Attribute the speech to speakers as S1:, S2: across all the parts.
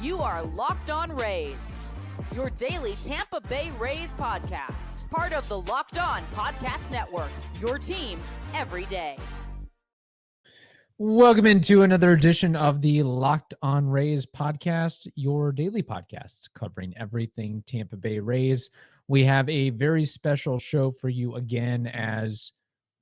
S1: You are Locked On Rays, your daily Tampa Bay Rays podcast. Part of the Locked On Podcast Network, your team every day.
S2: Welcome into another edition of the Locked On Rays podcast, your daily podcast covering everything Tampa Bay Rays. We have a very special show for you again as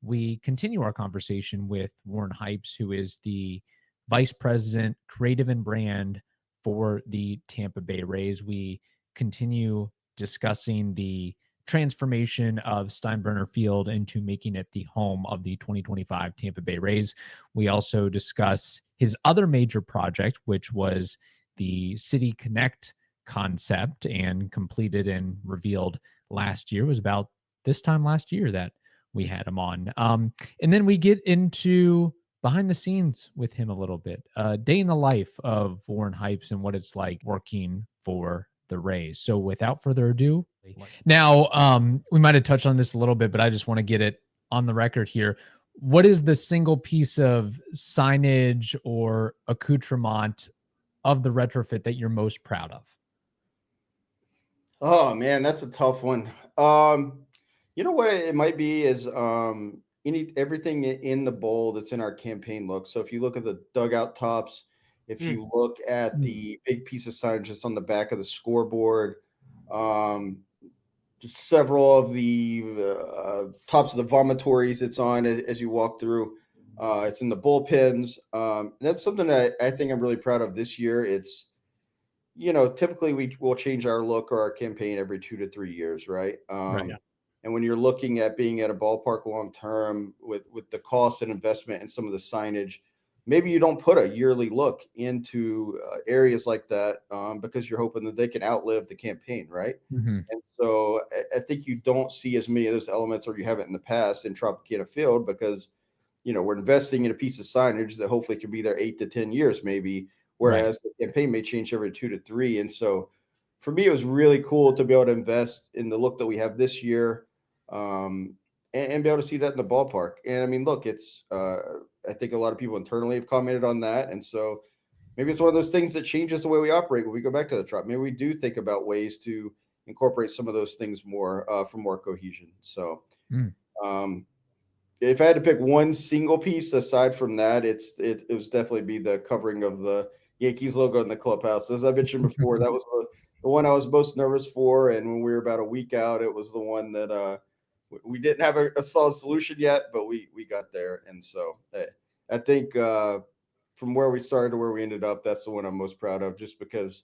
S2: we continue our conversation with Warren Hypes, who is the Vice President, Creative and Brand for the Tampa Bay Rays. We continue discussing the transformation of Steinbrenner Field into making it the home of the 2025 Tampa Bay Rays. We also discuss his other major project, which was the City Connect concept, and completed and revealed last year. It was about this time last year that we had him on. And then we get into behind the scenes with him a little bit, day in the life of Warren Hypes and what it's like working for the Rays. So without further ado, now we might have touched on this a little bit, but I just want to get it on the record here. What is the single piece of signage or accoutrement of the retrofit that you're most proud of?
S3: Oh man, that's a tough one. You know what it might be is everything in the bowl that's in our campaign look. So if you look at the dugout tops, if you look at the big piece of signage just on the back of the scoreboard, several of the tops of the vomitories it's on as you walk through. It's in the bullpens. That's something that I think I'm really proud of this year. It's, typically we will change our look or our campaign every 2 to 3 years, right?
S2: Right.
S3: And when you're looking at being at a ballpark long term with the cost and investment and some of the signage, maybe you don't put a yearly look into areas like that because you're hoping that they can outlive the campaign, right?
S2: Mm-hmm.
S3: And so I think you don't see as many of those elements, or you haven't in the past, in Tropicana Field because, we're investing in a piece of signage that hopefully can be there 8 to 10 years maybe, whereas the campaign may change every 2 to 3. And so for me, it was really cool to be able to invest in the look that we have this year. And be able to see that in the ballpark. And I mean, look, it's I think a lot of people internally have commented on that. And so maybe it's one of those things that changes the way we operate when we go back to the Trop. Maybe we do think about ways to incorporate some of those things more for more cohesion. So if I had to pick one single piece aside from that, it was definitely be the covering of the Yankees logo in the clubhouse. As I mentioned before, that was the one I was most nervous for. And when we were about a week out, it was the one that we didn't have a solid solution yet, but we got there. And so I think from where we started to where we ended up, that's the one I'm most proud of, just because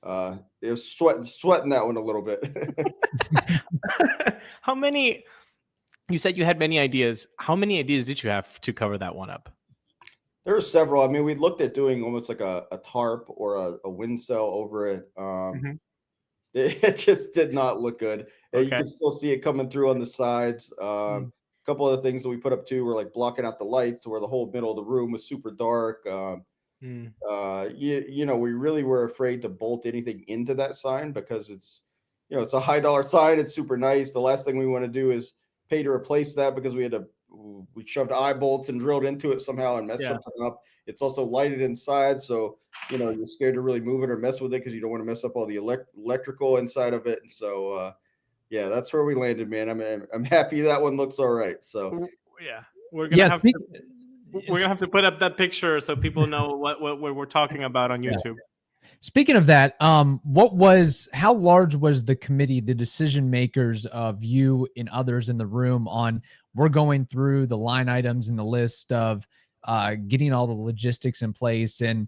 S3: it was sweating that one a little bit.
S4: How many? You said you had many ideas. How many ideas did you have to cover that one up?
S3: There were several. I mean, we looked at doing almost like a tarp or a wind cell over it. It just did not look good. Okay. You can still see it coming through on the sides. A couple of the things that we put up too were like blocking out the lights, where the whole middle of the room was super dark. We really were afraid to bolt anything into that sign because it's a high dollar sign. It's super nice. The last thing we want to do is pay to replace that because we shoved eye bolts and drilled into it somehow and messed something up. It's also lighted inside, so you're scared to really move it or mess with it because you don't want to mess up all the electrical inside of it. And so that's where we landed, man. I'm happy that one looks all right. So
S4: we're gonna have to put up that picture so people know what we're talking about on YouTube.
S2: Speaking of that, how large was the committee, the decision makers of you and others in the room on, we're going through the line items and the list of getting all the logistics in place and,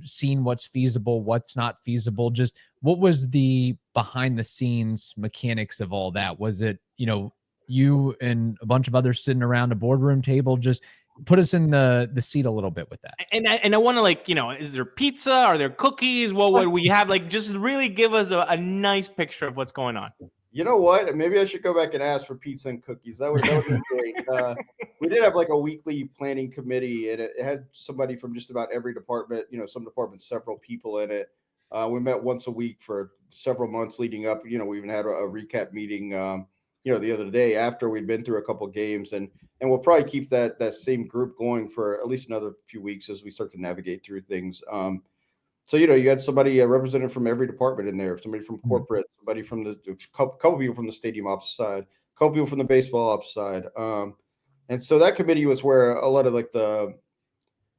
S2: seeing what's feasible, what's not feasible? Just what was the behind the scenes mechanics of all that? Was it, you and a bunch of others sitting around a boardroom table? Just put us in the seat a little bit with that.
S4: And I want to is there pizza? Are there cookies? What would we have? Just really give us a nice picture of what's going on.
S3: You know what? Maybe I should go back and ask for pizza and cookies. That would be great. We did have a weekly planning committee, and it had somebody from just about every department. Some departments, several people in it. We met once a week for several months leading up. We even had a recap meeting. The other day after we'd been through a couple of games, and we'll probably keep that same group going for at least another few weeks as we start to navigate through things. So, you had somebody represented from every department in there, somebody from corporate, somebody from the couple people from the stadium ops side, a couple people from the baseball ops side. And so that committee was where a lot of like I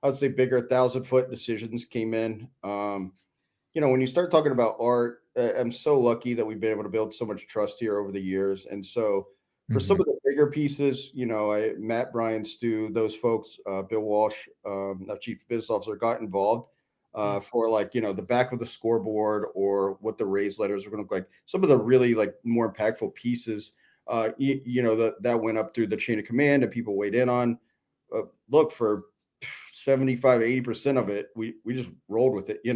S3: would say bigger 1,000-foot decisions came in. When you start talking about art, I'm so lucky that we've been able to build so much trust here over the years. And so for some of the bigger pieces, Matt, Brian, Stu, those folks, Bill Walsh, our chief business officer, got involved for like, the back of the scoreboard or what the Rays letters are going to look like. Some of the really like more impactful pieces, that went up through the chain of command and people weighed in on. Look, for 75, 80% of it, we just rolled with it. We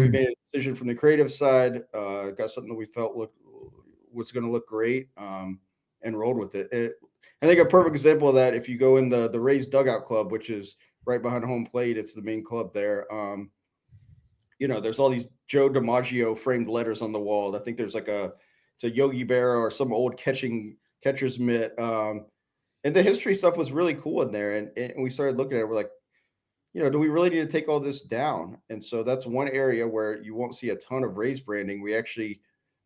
S3: made a decision from the creative side, got something that we felt was going to look great, and rolled with it. I think a perfect example of that, if you go in the Rays Dugout Club, which is right behind home plate, it's the main club there. There's all these Joe DiMaggio framed letters on the wall. I think there's it's a Yogi Berra or some old catcher's mitt. And the history stuff was really cool in there. And we started looking at it. We're like, do we really need to take all this down? And so that's one area where you won't see a ton of Rays branding. We actually,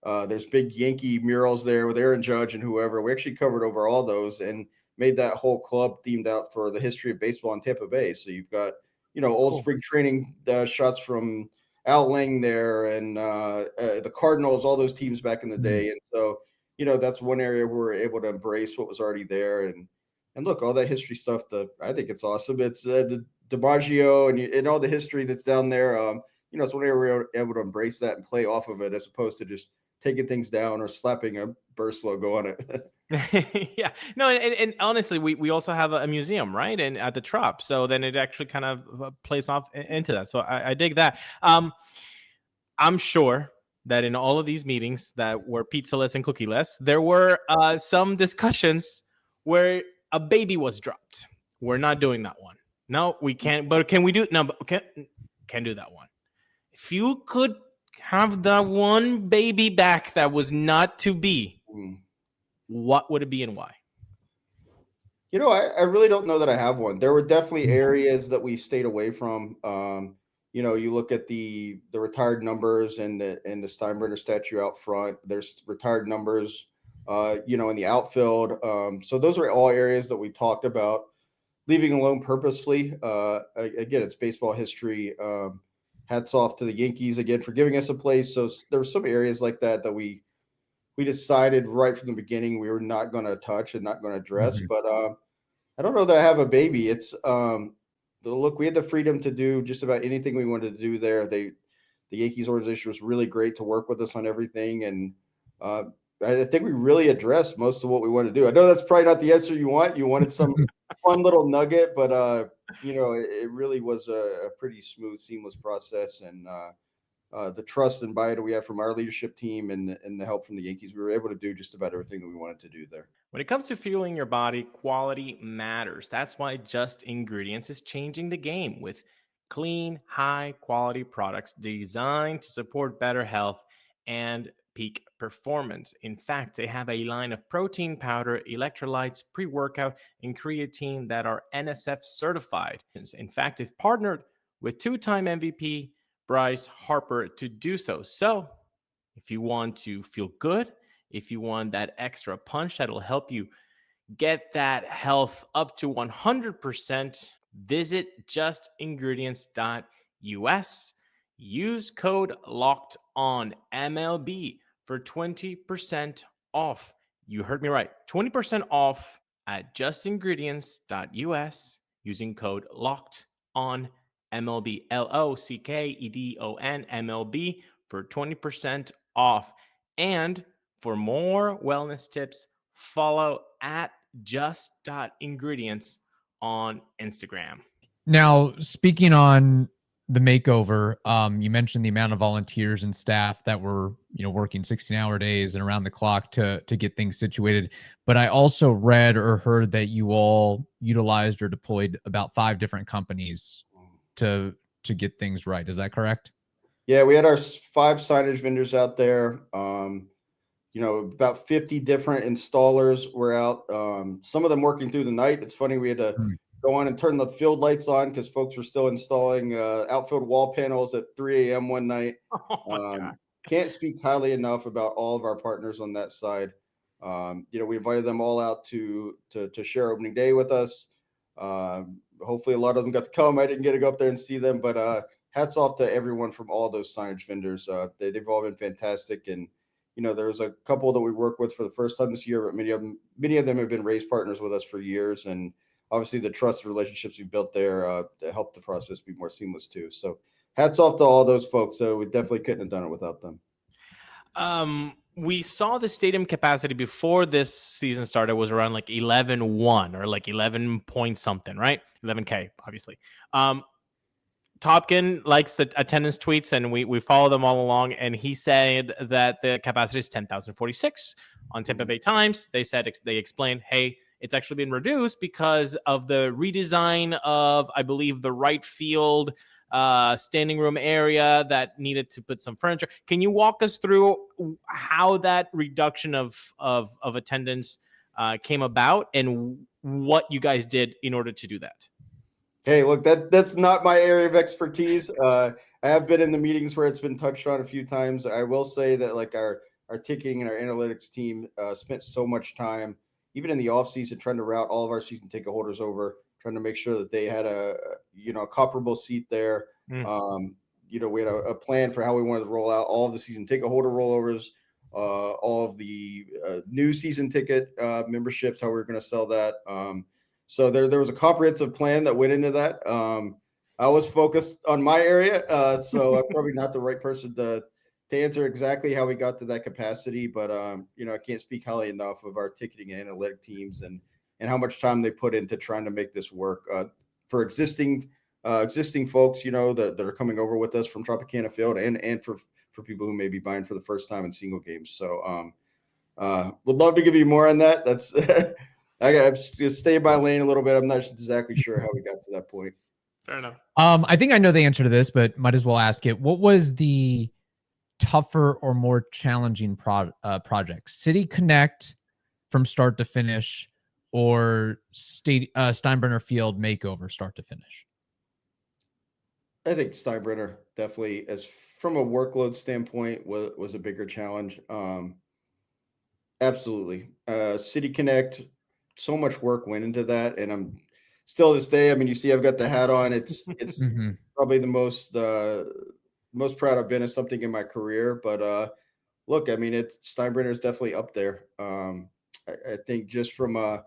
S3: there's big Yankee murals there with Aaron Judge and whoever. We actually covered over all those and made that whole club themed out for the history of baseball in Tampa Bay. So you've got, old spring training shots from Al Lang there and the Cardinals, all those teams back in the day. And so, that's one area where we're able to embrace what was already there. And look, all that history stuff, I think it's awesome. It's the DiMaggio and all the history that's down there. It's one area we're able to embrace that and play off of it as opposed to just taking things down or slapping a burst logo on it.
S4: Yeah, no, and honestly, we also have a museum, right? And at the Trop, so then it actually kind of plays off into that. So I dig that. I'm sure that in all of these meetings that were pizzaless and cookieless, there were some discussions where a baby was dropped. We're not doing that one. No, we can't. But can we do? No, but can't do that one. If you could have that one baby back that was not to be, what would it be and why?
S3: I really don't know that I have one. There were definitely areas that we stayed away from. You look at the retired numbers and the Steinbrenner statue out front. There's retired numbers, in the outfield. So those are all areas that we talked about leaving alone purposefully. Again, it's baseball history. Hats off to the Yankees again for giving us a place. So there were some areas like that we decided right from the beginning we were not going to touch and not going to address. But I don't know that I have a baby. It's look, we had the freedom to do just about anything we wanted to do there. The Yankees organization was really great to work with us on everything. And I think we really addressed most of what we wanted to do. I know that's probably not the answer you want. You wanted some fun little nugget, but it really was a pretty smooth, seamless process. And the trust and buy-in we have from our leadership team and the help from the Yankees, we were able to do just about everything that we wanted to do there.
S4: When it comes to fueling your body, quality matters. That's why Just Ingredients is changing the game with clean, high-quality products designed to support better health and peak performance. In fact, they have a line of protein powder, electrolytes, pre-workout, and creatine that are NSF certified. In fact, they've partnered with two-time MVP Bryce Harper to do so. So if you want to feel good, if you want that extra punch that'll help you get that health up to 100%, visit justingredients.us. Use code LOCKEDONMLB for 20% off. You heard me right. 20% off at justingredients.us using code LOCKEDONMLB. LOCKEDON MLB for 20% off. And for more wellness tips, follow at just.ingredients on Instagram.
S2: Now, speaking on the makeover, you mentioned the amount of volunteers and staff that were, working 16-hour days and around the clock to get things situated. But I also read or heard that you all utilized or deployed about 5 different companies to get things right. Is that correct?
S3: Yeah, we had our 5 signage vendors out there. About 50 different installers were out. Some of them working through the night. It's funny, we had to go on and turn the field lights on because folks were still installing outfield wall panels at 3 a.m. one night. Can't speak highly enough about all of our partners on that side. We invited them all out to share opening day with us. Hopefully a lot of them got to come. I didn't get to go up there and see them, but hats off to everyone from all those signage vendors. They've all been fantastic. And, there was a couple that we worked with for the first time this year, but many of them have been Rays partners with us for years. And obviously the trust relationships we built there to help the process be more seamless too. So hats off to all those folks. So we definitely couldn't have done it without them.
S4: We saw the stadium capacity before this season started was around like 11.1 or like 11 point something, right? 11K, obviously. Topkin likes the attendance tweets, and we follow them all along. And he said that the capacity is 10,046 on Tampa Bay Times. They explained, hey, it's actually been reduced because of the redesign of, I believe, the right field standing room area that needed to put some furniture. Can you walk us through how that reduction of attendance came about and what you guys did in order to do that?
S3: Hey, look, that's not my area of expertise. I have been in the meetings where it's been touched on a few times. I will say that like our ticketing and our analytics team spent so much time, even in the off season, trying to route all of our season ticket holders over, trying to make sure that they had a comparable seat there. We had a plan for how we wanted to roll out all of the season ticket holder rollovers, all of the new season ticket memberships, how we were going to sell that. So there was a comprehensive plan that went into that. I was focused on my area, so I'm probably not the right person to answer exactly how we got to that capacity. But I can't speak highly enough of our ticketing and analytic teams and how much time they put into trying to make this work for existing folks, that are coming over with us from Tropicana Field and for people who may be buying for the first time in single games. So would love to give you more on that. That's I got to stay in my lane a little bit. I'm not exactly sure how we got to that point.
S4: Fair enough.
S2: I think I know the answer to this, but might as well ask it. What was the tougher or more challenging project? City Connect from start to finish, or Steinbrenner Field makeover start to finish?
S3: I think Steinbrenner definitely, as from a workload standpoint, was a bigger challenge. Absolutely. City Connect, so much work went into that, and I'm still this day. I mean, you see, I've got the hat on. It's probably the most proud I've been of something in my career. But look, I mean, Steinbrenner is definitely up there. I think just from a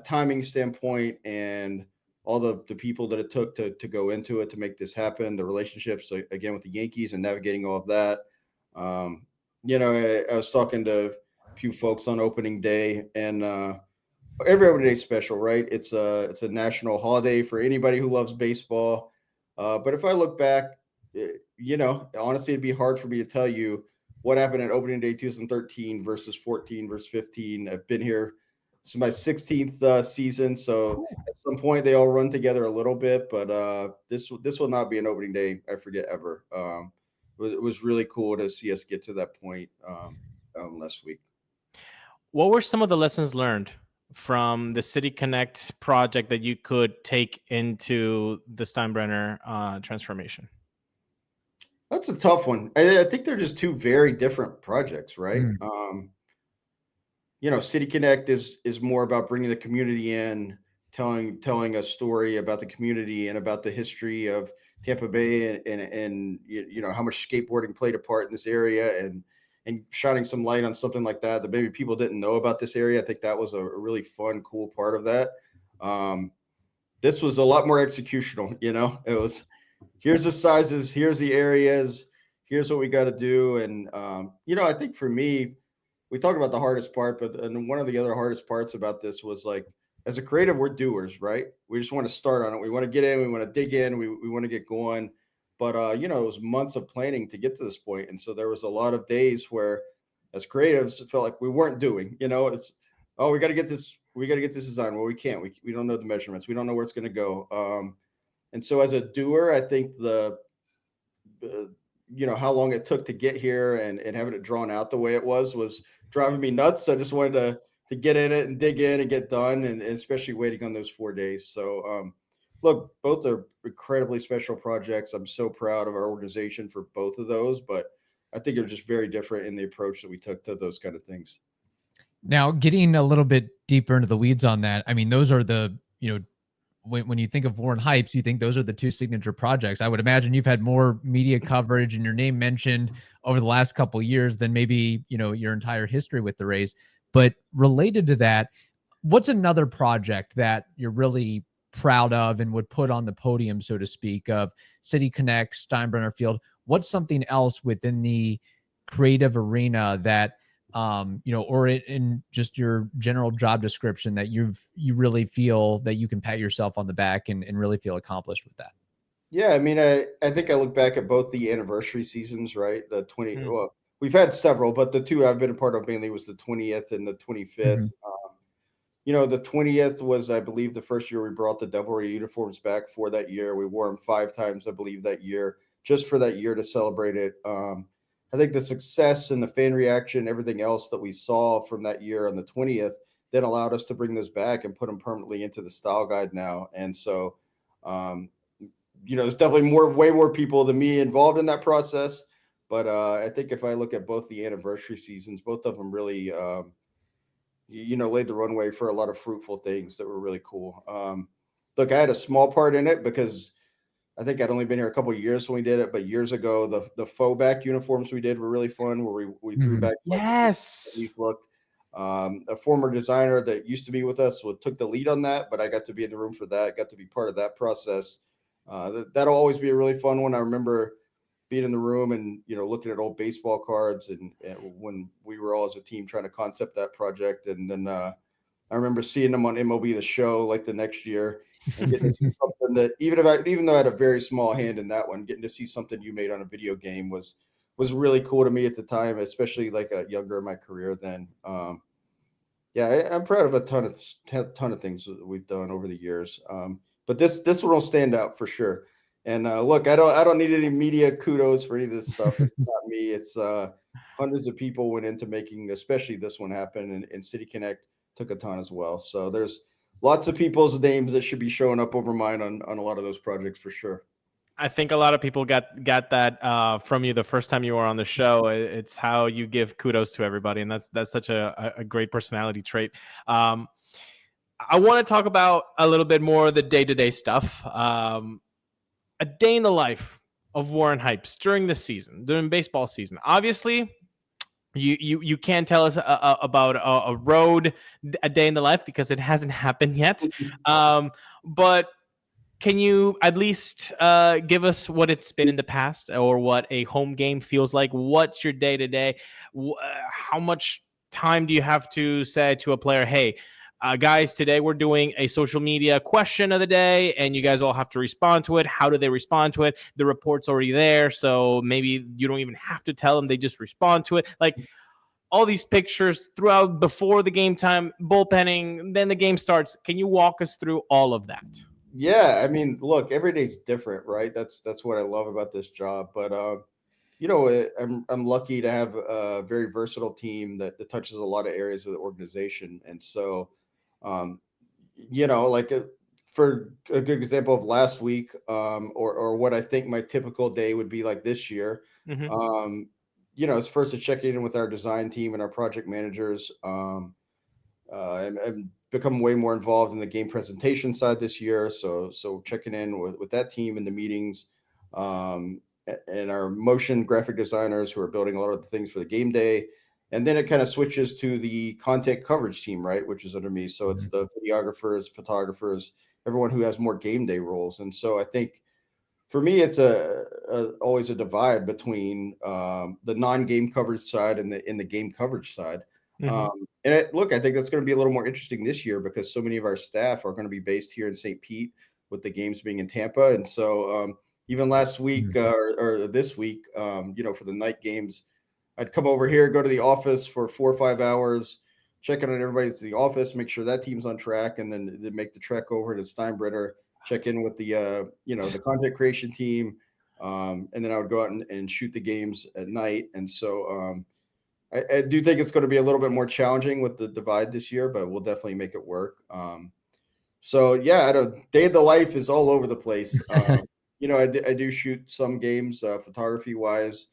S3: timing standpoint and all the people that it took to go into it to make this happen, the relationships again with the Yankees and navigating all of that. I was talking to a few folks on opening day, and every opening day is special, right? It's a national holiday for anybody who loves baseball. But if I look back, honestly, it'd be hard for me to tell you what happened at opening day 2013 versus 14 versus 15. I've been here. This is my 16th season, so at some point they all run together a little bit. But this will not be an opening day I forget ever. It was really cool to see us get to that point last week.
S4: What were some of the lessons learned from the City Connect project that you could take into the Steinbrenner transformation?
S3: That's a tough one. I think they're just two very different projects, right? City Connect is more about bringing the community in, telling a story about the community and about the history of Tampa Bay and how much skateboarding played a part in this area and shining some light on something like that maybe people didn't know about this area. I think that was a really fun, cool part of that. This was a lot more executional. It was, here's the sizes, here's the areas, here's what we got to do. And, I think for me, we talked about the hardest part, but one of the other hardest parts about this was like, as a creative, we're doers, right? We just want to start on it. We want to get in, we want to dig in, we want to get going. But, it was months of planning to get to this point. And so there was a lot of days where as creatives, it felt like we weren't doing, it's, we got to get this design. Well, we can't, we don't know the measurements. We don't know where it's going to go. And so as a doer, I think how long it took to get here and having it drawn out the way it was driving me nuts. I just wanted to get in it and dig in and get done, and especially waiting on those 4 days. So, look, both are incredibly special projects. I'm so proud of our organization for both of those, but I think they're just very different in the approach that we took to those kind of things.
S2: Now, getting a little bit deeper into the weeds on that, I mean, those are the, when you think of Warren Hypes, you think those are the two signature projects. I would imagine you've had more media coverage and your name mentioned over the last couple of years than maybe, your entire history with the Rays. But related to that, what's another project that you're really proud of and would put on the podium, so to speak, of City Connect, Steinbrenner Field? What's something else within the creative arena that, or in just your general job description that you really feel that you can pat yourself on the back and really feel accomplished with that?
S3: Yeah, I mean, I think I look back at both the anniversary seasons, right? Well, we've had several, but the two I've been a part of mainly was the 20th and the 25th. The 20th was, I believe, the first year we brought the Devilry uniforms back for that year. We wore them 5 times, I believe, that year, just for that year to celebrate it. I think the success and the fan reaction, everything else that we saw from that year on the 20th, then allowed us to bring those back and put them permanently into the style guide now. And so, there's definitely way more people than me involved in that process. But I think if I look at both the anniversary seasons, both of them really, laid the runway for a lot of fruitful things that were really cool. Look, I had a small part in it because I think I'd only been here a couple of years when we did it, but years ago, the faux back uniforms we did were really fun, where we threw back leaf look. A former designer that used to be with us took the lead on that, but I got to be in the room for that, got to be part of that process. That'll always be a really fun one. I remember being in the room and looking at old baseball cards and when we were all as a team trying to concept that project, and then I remember seeing them on MLB The Show like the next year and getting to see something that even though I had a very small hand in that one, getting to see something you made on a video game was really cool to me at the time, especially like younger in my career then. I'm proud of a ton of things that we've done over the years. But this one will stand out for sure. And look, I don't need any media kudos for any of this stuff. It's not me. It's hundreds of people went into making, especially this one happen, and City Connect took a ton as well. So there's lots of people's names that should be showing up over mine on a lot of those projects for sure.
S4: I think a lot of people got that from you the first time you were on the show. It's how you give kudos to everybody, and that's such a great personality trait. I want to talk about a little bit more of the day-to-day stuff. A day in the life of Warren Hypes during this season, during baseball season. Obviously, you can't tell us about a day in the life because it hasn't happened yet. But can you at least give us what it's been in the past, or what a home game feels like? What's your day to day? How much time do you have to say to a player, hey, guys, today we're doing a social media question of the day, and you guys all have to respond to it. How do they respond to it? The report's already there, so maybe you don't even have to tell them. They just respond to it. Like all these pictures throughout, before the game time, bullpenning, then the game starts. Can you walk us through all of that?
S3: Yeah, I mean, look, every day's different, right? That's what I love about this job. But I'm lucky to have a very versatile team that touches a lot of areas of the organization, and so. For a good example of last week, or what I think my typical day would be like this year, it's first to check in with our design team and our project managers, and become way more involved in the game presentation side this year. So checking in with that team in the meetings, and our motion graphic designers who are building a lot of the things for the game day. And then it kind of switches to the content coverage team, right, which is under me. So it's the videographers, photographers, everyone who has more game day roles. And so I think for me, it's always a divide between the non-game coverage side and the game coverage side. I think that's going to be a little more interesting this year because so many of our staff are going to be based here in St. Pete, with the games being in Tampa. And so even last week or this week, for the night games, I'd come over here, go to the office for 4 or 5 hours, check in on everybody that's in the office, make sure that team's on track, and then make the trek over to Steinbrenner, check in with the the content creation team, and then I would go out and shoot the games at night. And so I do think it's going to be a little bit more challenging with the divide this year, but we'll definitely make it work. So yeah, day of the life is all over the place. You know, I do shoot some games photography wise,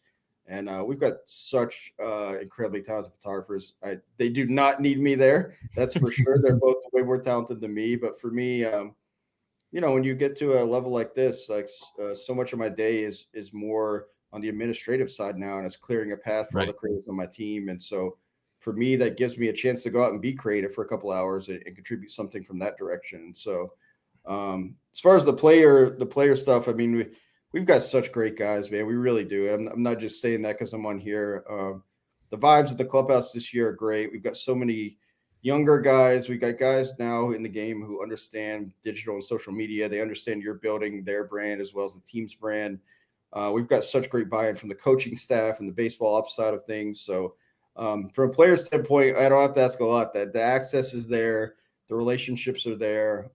S3: and we've got such incredibly talented photographers. They do not need me there, that's for sure. They're both way more talented than me. But for me, you know, when you get to a level like this, like so much of my day is more on the administrative side now, and it's clearing a path for all the creatives on my team. And so for me, that gives me a chance to go out and be creative for a couple hours and contribute something from that direction. And so as far as the player stuff, I mean, we've got such great guys, man. We really do. I'm not just saying that because I'm on here. The vibes at the clubhouse this year are great. We've got so many younger guys. We got guys now in the game who understand digital and social media. They understand you're building their brand as well as the team's brand. We've got such great buy-in from the coaching staff and the baseball ops side of things. So from a player standpoint, I don't have to ask a lot. That the access is there, the relationships are there.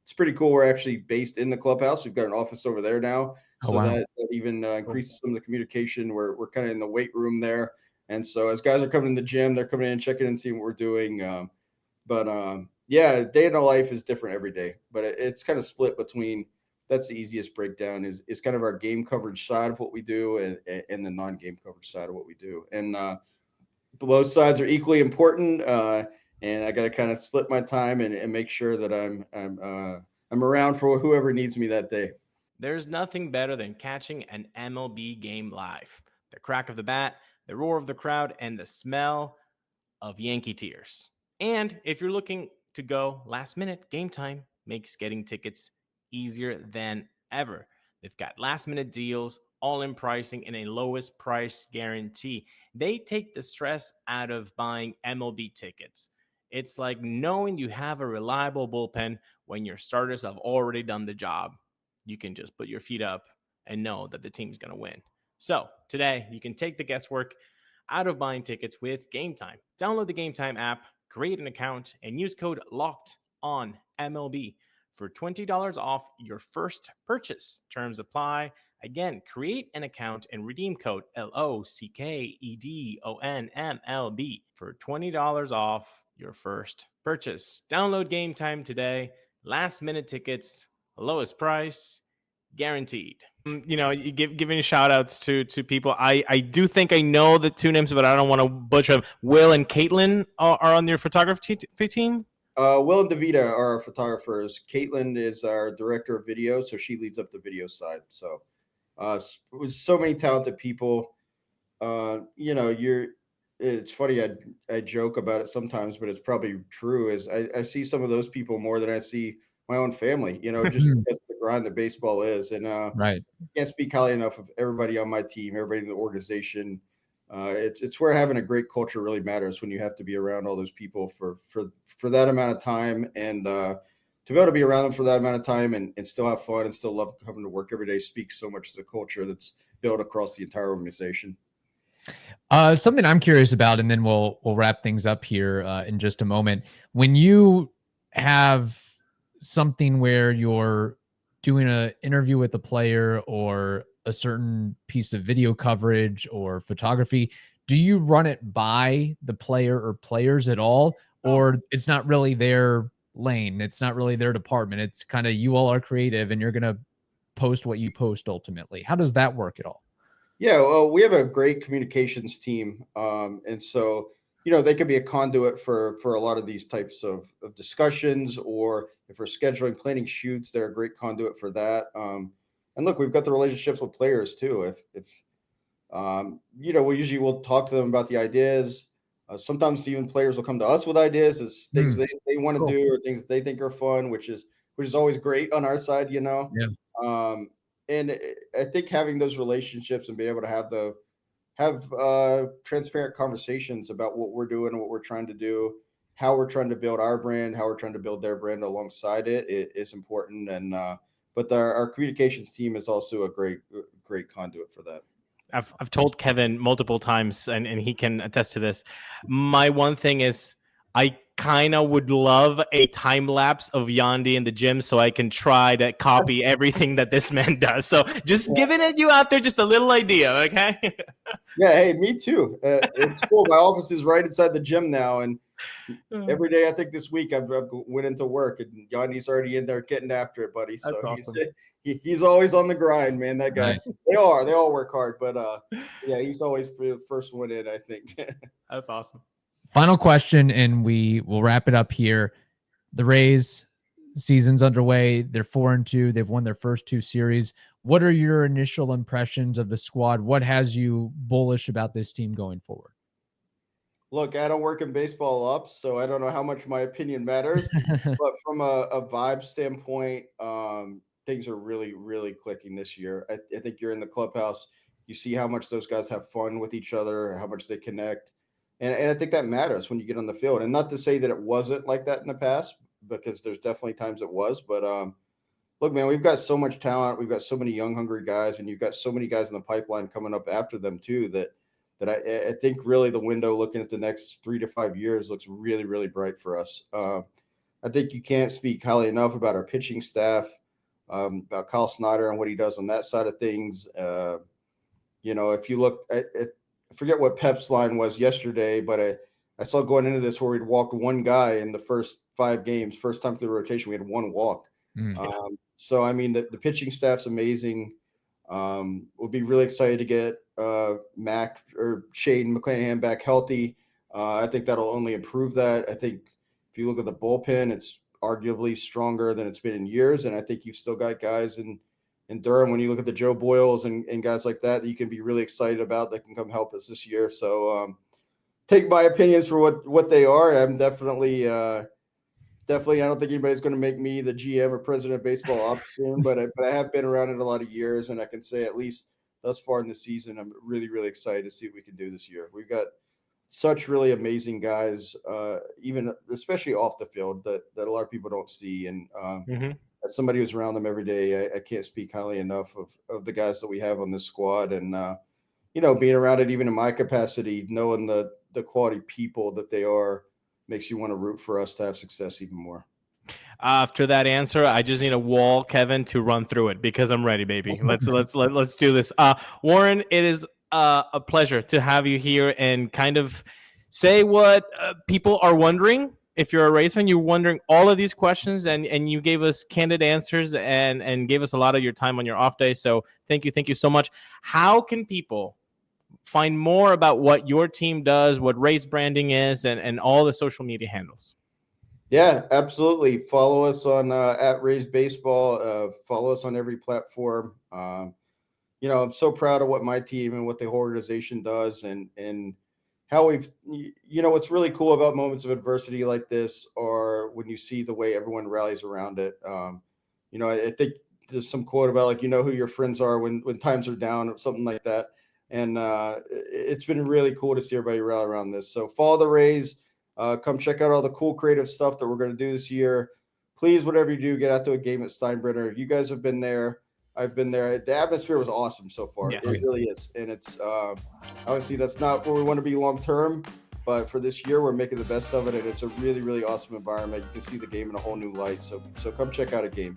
S3: It's pretty cool. We're actually based in the clubhouse. We've got an office over there now, so that even increases some of the communication. We're kind of in the weight room there. And so as guys are coming in the gym, they're coming in, checking in, seeing what we're doing. Yeah, day in the life is different every day, but it's kind of split between, that's the easiest breakdown is kind of our game coverage side of what we do and the non-game coverage side of what we do. And both sides are equally important. And I got to kind of split my time and make sure that I'm around for whoever needs me that day.
S4: There's nothing better than catching an MLB game live. The crack of the bat, the roar of the crowd, and the smell of Yankee tears. And if you're looking to go last minute, Game Time makes getting tickets easier than ever. They've got last minute deals, all in pricing, and a lowest price guarantee. They take the stress out of buying MLB tickets. It's like knowing you have a reliable bullpen when your starters have already done the job. You can just put your feet up and know that the team's going to win. So today, you can take the guesswork out of buying tickets with Game Time. Download the Game Time app, create an account, and use code LOCKEDONMLB for $20 off your first purchase. Terms apply. Again, create an account and redeem code LOCKEDONMLB for $20 off your first purchase. Download Game Time today. Last minute tickets, lowest price, guaranteed. You know, you giving shout outs to people. I do think I know the two names, but I don't want to butcher them. Will and Caitlin are on your photography team.
S3: Will and Davida are our photographers. Caitlin is our director of video, so she leads up the video side. So with so many talented people, you know, it's funny. I joke about it sometimes, but it's probably true. Is I see some of those people more than I see my own family, you know, just because of the grind that baseball is. And I can't speak highly enough of everybody on my team, everybody in the organization. It's where having a great culture really matters, when you have to be around all those people for that amount of time, and to be able to be around them for that amount of time and still have fun and still love coming to work every day speaks so much to the culture that's built across the entire organization.
S2: Something I'm curious about, and then we'll wrap things up here in just a moment. When you have something where you're doing an interview with a player or a certain piece of video coverage or photography, do you run it by the player or players at all? Or it's not really their lane, it's not really their department, it's kind of, you all are creative and you're going to post what you post ultimately? How does that work at all?
S3: Yeah, well, we have a great communications team. And so, you know, they could be a conduit for a lot of these types of discussions, or if we're scheduling, planning shoots, they're a great conduit for that. And look, we've got the relationships with players too. If you know, we'll talk to them about the ideas. Sometimes even players will come to us with ideas, as things they want to do or things they think are fun, which is always great on our side, you know.
S2: Yeah.
S3: And I think having those relationships and being able to have transparent conversations about what we're doing and what we're trying to do, how we're trying to build our brand, how we're trying to build their brand alongside it is important. And but our communications team is also a great conduit for that.
S4: I've told Kevin multiple times, and he can attest to this. My one thing is, I kind of would love a time lapse of Yandy in the gym so I can try to copy everything that this man does. So just giving it you out there, just a little idea, okay?
S3: Yeah, hey, me too. It's cool. My office is right inside the gym now, and every day I think this week I've went into work, and Yandy's already in there getting after it, buddy. So
S4: That's awesome.
S3: he's always on the grind, man. That guy.
S2: Nice.
S3: They all work hard, but yeah, he's always the first one in, I think.
S4: That's awesome.
S2: Final question, and we will wrap it up here. The Rays season's underway. They're 4-2. They've won their first 2 series. What are your initial impressions of the squad? What has you bullish about this team going forward?
S3: Look, I don't work in baseball ops, so I don't know how much my opinion matters. But from a vibe standpoint, things are really, really clicking this year. I think you're in the clubhouse. You see how much those guys have fun with each other, how much they connect. And I think that matters when you get on the field. And not to say that it wasn't like that in the past, because there's definitely times it was. But look, man, we've got so much talent. We've got so many young, hungry guys, and you've got so many guys in the pipeline coming up after them too that I think really the window looking at the next 3 to 5 years looks really, really bright for us. I think you can't speak highly enough about our pitching staff, about Kyle Snyder and what he does on that side of things. If you look at I forget what Pep's line was yesterday, but I saw going into this where we'd walked one guy in the first 5 games. First time through the rotation, we had 1 walk. So, I mean, the pitching staff's amazing. We'll be really excited to get Mac or Shane McClanahan back healthy. I think that'll only improve that. I think if you look at the bullpen, it's arguably stronger than it's been in years. And I think you've still got guys in Durham, when you look at the Joe Boyles and guys like that you can be really excited about that can come help us this year. So take my opinions for what they are. I'm definitely I don't think anybody's going to make me the GM or president of baseball ops soon, but I have been around it a lot of years, and I can say at least thus far in the season, I'm really, really excited to see what we can do this year. We've got such really amazing guys, even especially off the field that a lot of people don't see. And as somebody who's around them every day, I can't speak highly enough of the guys that we have on this squad. And, being around it, even in my capacity, knowing the quality people that they are makes you want to root for us to have success even more.
S4: After that answer, I just need a wall, Kevin, to run through it because I'm ready, baby. Let's do this. Warren, it is a pleasure to have you here and kind of say what people are wondering. If you're a Rays fan, you're wondering all of these questions, and you gave us candid answers and gave us a lot of your time on your off day. So thank you so much. How can people find more about what your team does, what Rays branding is, and all the social media handles?
S3: Yeah, absolutely. Follow us on at Rays Baseball. Follow us on every platform. I'm so proud of what my team and what the whole organization does, and how we've, what's really cool about moments of adversity like this are when you see the way everyone rallies around it. I think there's some quote about who your friends are when times are down or something like that. And it's been really cool to see everybody rally around this. So follow the Rays. Come check out all the cool creative stuff that we're going to do this year. Please, whatever you do, get out to a game at Steinbrenner. You guys have been there. I've been there. The atmosphere was awesome so far. Yes. It really is. And it's obviously that's not where we want to be long term, but for this year, we're making the best of it. And it's a really, really awesome environment. You can see the game in a whole new light. So come check out a game.